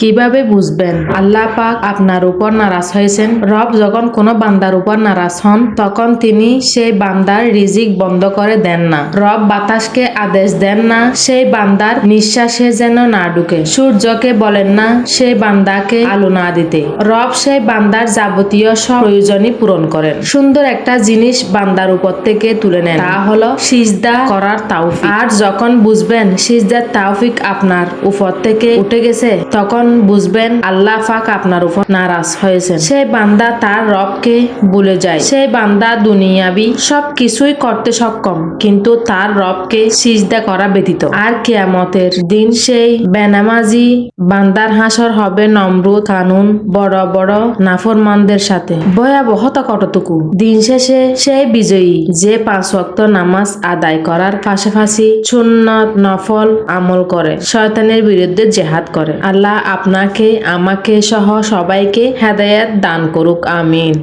কিভাবে বুঝবেন আল্লাহ পাক আপনার উপর নারাজ হয়েছেন? রব যখন কোনো বান্দার উপর নারাজ হন তখন তিনি সেই বান্দার রিজিক বন্ধ করে দেন না। রব বাতাসকে আদেশ দেন না সেই বান্দার নিঃশ্বাসে যেন না ঢুকে। সূর্যকে বলেন না সেই বান্দাকে আলো না দিতে। রব সেই বান্দার যাবতীয় সব প্রয়োজনই পূরণ করেন। সুন্দর একটা জিনিস বান্দার উপর থেকে তুলে নেন, তা হলো সিজদা করার তাওফিক। আর যখন বুঝবেন সিজদার তাওফিক আপনার উপর থেকে উঠে গেছে তখন বুঝবেন আল্লাহ পাক আপনার উপর নারাজ হয়েছেন। সেই বান্দা তার রবকে ভুলে যায়। সেই বান্দা দুনিয়াবি সব কিছুই করতে সক্ষম, কিন্তু তার রবকে সিজদা করা ব্যতীত। আর কিয়ামতের দিন সেই বেনামাজি বান্দার হাসর হবে নমরুদ কানুন বড় বড় নাফরমানদের সাথে। ভয়াবহতা কতটুকু! দিন শেষে সেই বিজয়ী যে 5 ওয়াক্ত নামাজ আদায় করার পাশাপাশি সুন্নত নফল আমল করে, শয়তানের বিরুদ্ধে জেহাদ করে। আল্লাহ আপনাকে আমাকে সহ সবাইকে হেদায়েত দান করুক, আমিন।